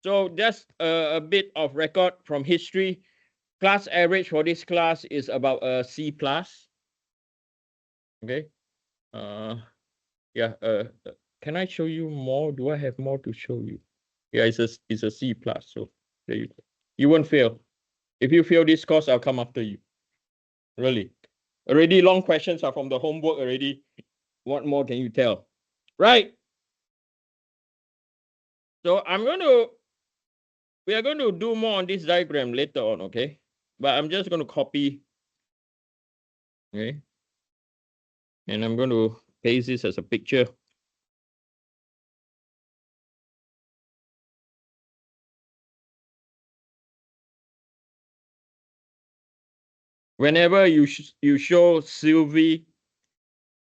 So just a bit of record from history. Class average for this class is about a C plus. Okay. Yeah. Can I show you more? Do I have more to show you? Yeah, it's a C plus. So there you go. You won't fail. If you fail this course, I'll come after you. Really. Already long questions are from the homework already. What more can you tell? Right. So we are going to do more on this diagram later on, okay? But I'm just going to copy, okay? And I'm going to paste this as a picture. Whenever you show Sylvie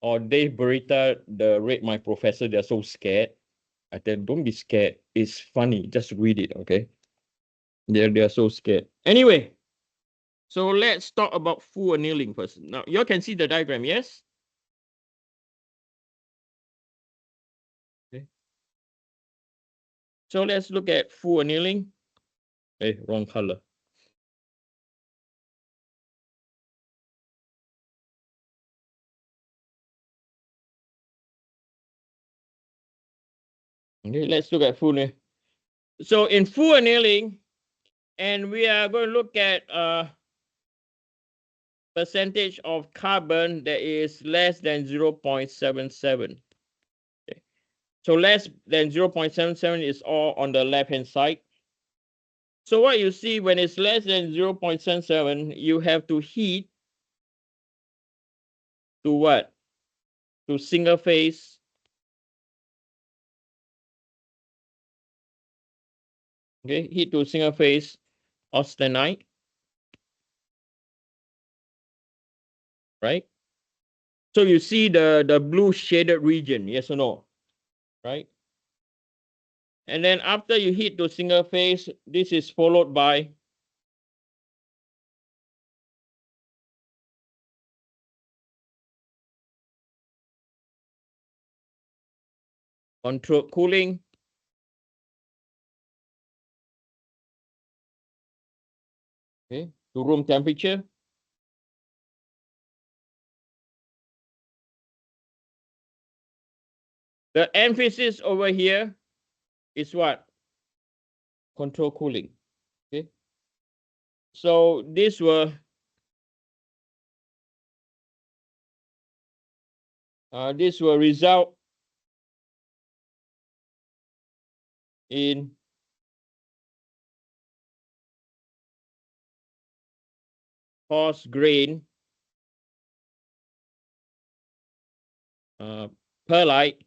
or Dave Beretta the Rate My Professor, they're so scared. I tell them, don't be scared. It's funny. Just read it, okay? They're so scared. Anyway, so let's talk about full annealing first. Now, you can see the diagram, yes? Okay. So let's look at full annealing. Hey, wrong color. Okay, let's look at full annealing. So in full annealing, and we are going to look at percentage of carbon that is less than 0.77. Okay. So less than 0.77 is all on the left-hand side. So what you see when it's less than 0.77, you have to heat to what? To single phase. Okay, heat to single phase austenite. Right? So you see the blue shaded region, yes or no? Right? And then after you heat to single phase, this is followed by controlled cooling. Okay, to room temperature. The emphasis over here is what? Control cooling. Okay. So this will result in coarse grain perlite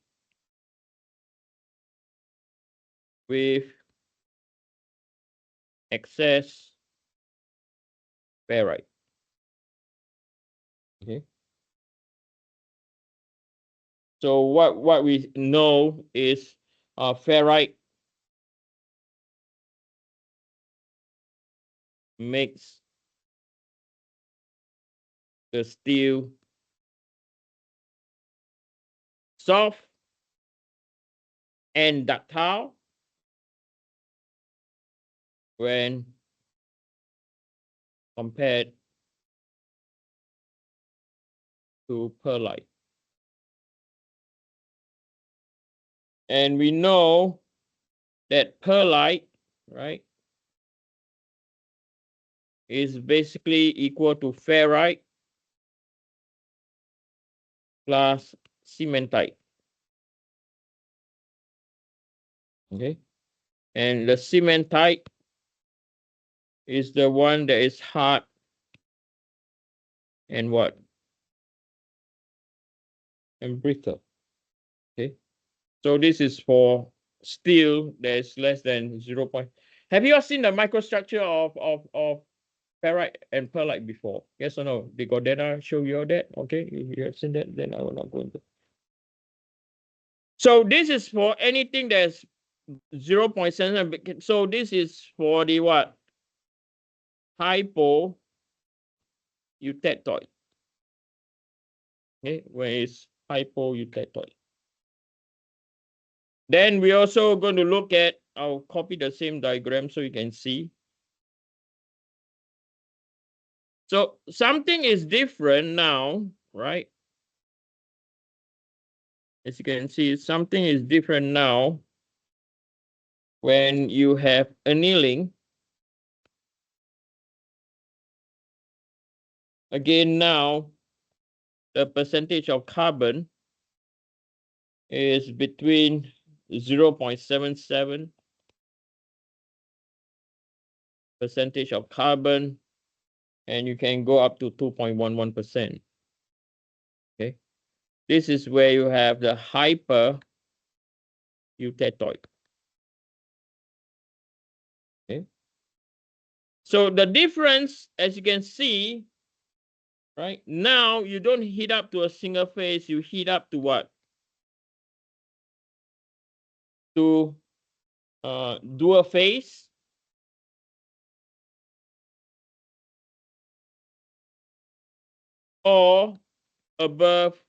with excess ferrite. Okay. So what we know is ferrite makes the steel soft and ductile when compared to perlite. And we know that perlite, right, is basically equal to ferrite plus cementite. Okay. And the cementite is the one that is hard and what? And brittle. Okay. So this is for steel that is less than 0. Have you all seen the microstructure of ferrite and perlite before? Yes or no? Did Gordana show you all that? Okay, if you have seen that, then I will not go into. So this is for anything that's 0.7. So this is for the what? Hypoeutectoid. Okay, where is hypoeutectoid? Then we're also going to look at I'll copy the same diagram so you can see. So something is different now, right? As you can see, something is different now when you have annealing. Again, now the percentage of carbon is between 0.77% of carbon, and you can go up to 2.11%. Okay, this is where you have the hyper eutectoid. Okay, so the difference, as you can see, right now you don't heat up to a single phase, you heat up to what? To dual phase, or above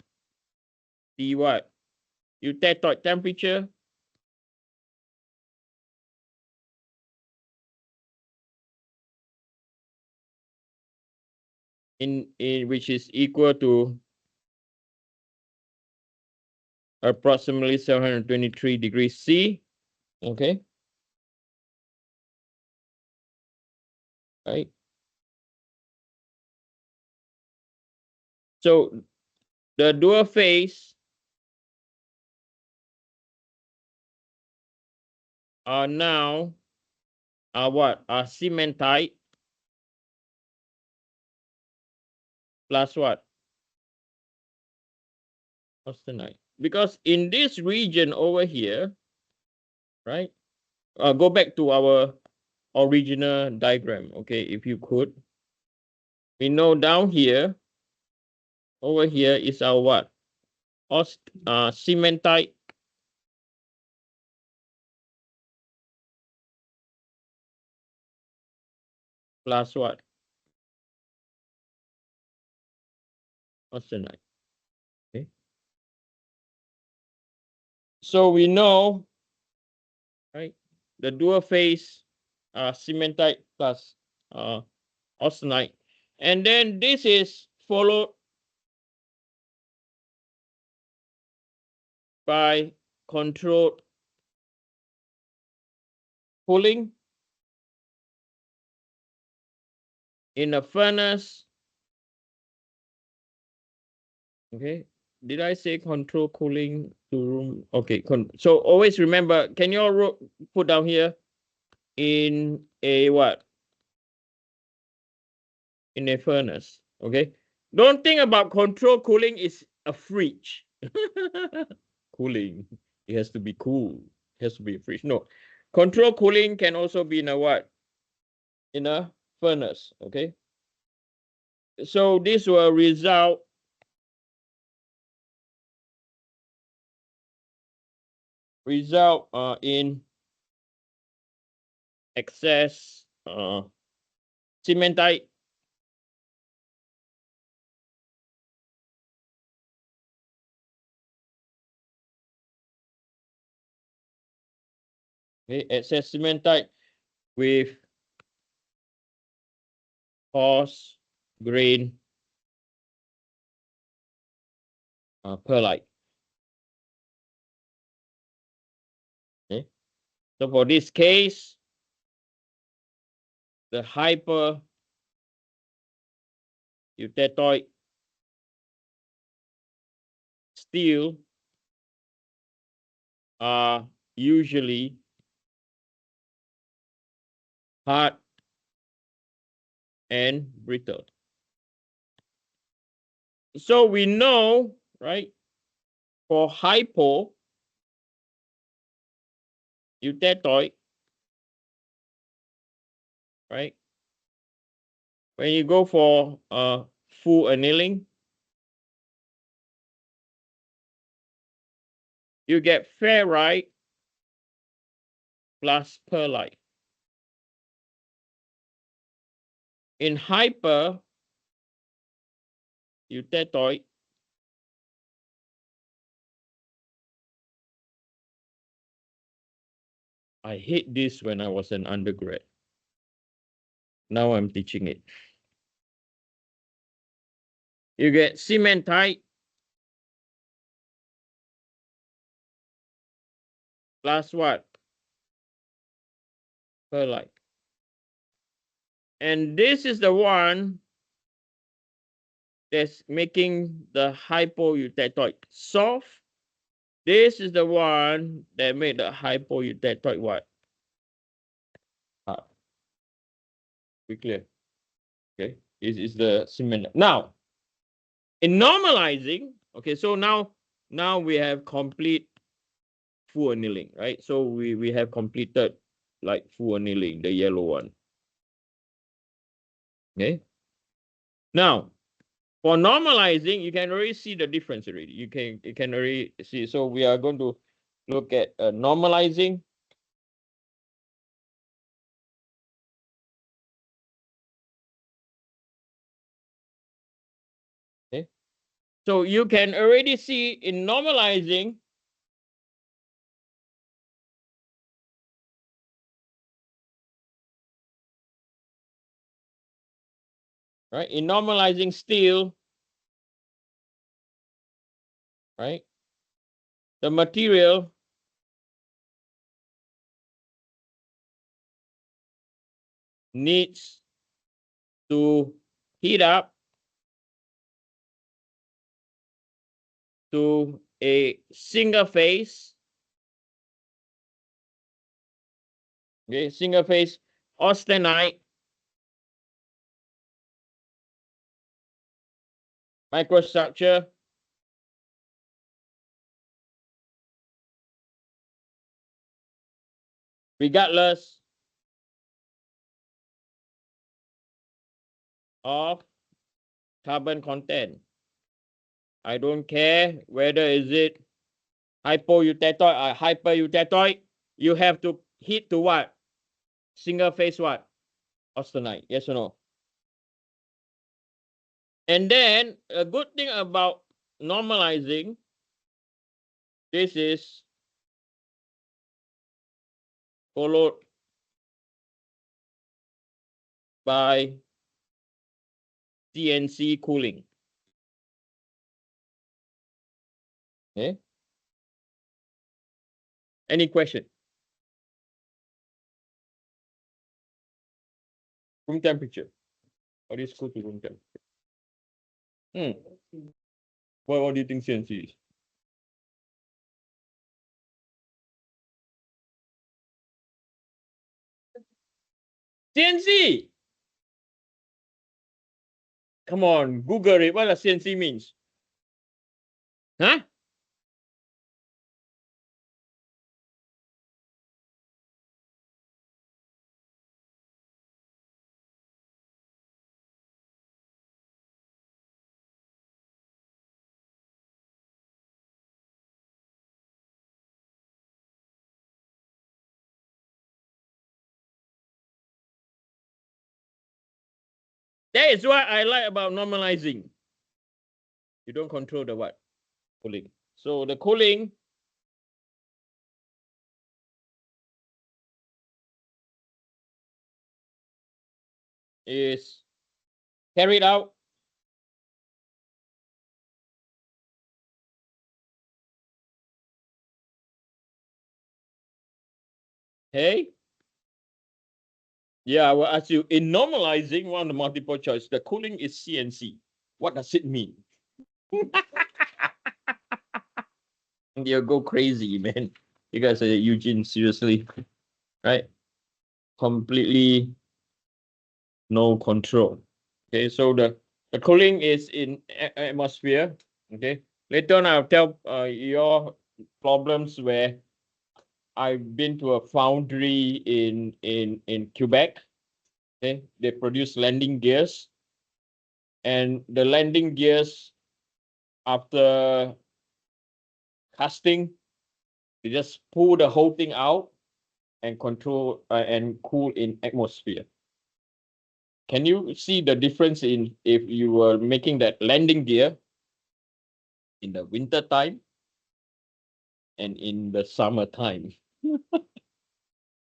the what? Eutectoid temperature, in which is equal to approximately 723 degrees C. Okay, right. So the dual phase are now what? Are cementite plus what? Austenite. Because in this region over here, right? Go back to our original diagram, okay, if you could. We know down here, over here is our what? Cementite plus what? Austenite. Okay. So we know, right? The dual phase cementite plus austenite. And then this is followed by controlled cooling in a furnace. Okay. Did I say control cooling to room? Okay. So always remember, can you all put down here in a what? In a furnace. Okay. Don't think about control cooling is a fridge. Cooling. It has to be cool. It has to be a fridge. No. Control cooling can also be in a what? In a furnace. Okay. So this will result in excess cementite, okay, excess cementite with coarse grain perlite. Okay. So for this case, the hyper eutectoid steel are usually hard and brittle. So we know, right, for hypo eutectoid, right, when you go for full annealing, you get ferrite plus perlite. In hyper eutectoid, I hate this when I was an undergrad. Now I'm teaching it. You get cementite plus what? Perlite. And this is the one that's making the hypoeutectoid soft. This is the one that made the hypoeutectoid what? Hard. Be clear. Okay. This is the cement. Now, in normalizing, okay, so now we have complete full annealing, right? So we have completed like full annealing, the yellow one. Okay. Now, for normalizing, you can already see the difference already. You can already see. So we are going to look at normalizing. Okay. So you can already see in normalizing, right? In normalizing steel, right? The material needs to heat up to a single phase, okay, single phase austenite microstructure regardless of carbon content. I don't care whether is it hypoeutectoid or hypereutectoid. You have to heat to what? Single phase what? Austenite. Yes or no? And then a good thing about normalizing, this is followed by CNC cooling. Okay. Any question? Room temperature. What is cool to room temperature? What do you think CNC is? CNC. Come on, Google it. What does CNC means? Huh? That is what I like about normalizing. You don't control the what? Cooling. So the cooling is carried out hey. Yeah, I will ask you in normalizing one of the multiple choice, the cooling is CNC. What does it mean? You go crazy, man. You guys are Eugene, seriously, right? Completely no control. Okay, so the cooling is in atmosphere. Okay, later on I'll tell your problems where I've been to a foundry in Quebec. Okay, they produce landing gears, and the landing gears after casting, they just pull the whole thing out and control and cool in atmosphere. Can you see the difference in if you were making that landing gear in the winter time and in the summertime?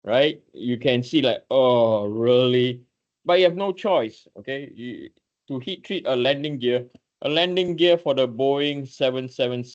right? You can see like, oh, really? But you have no choice, okay? To heat treat a landing gear for the Boeing 777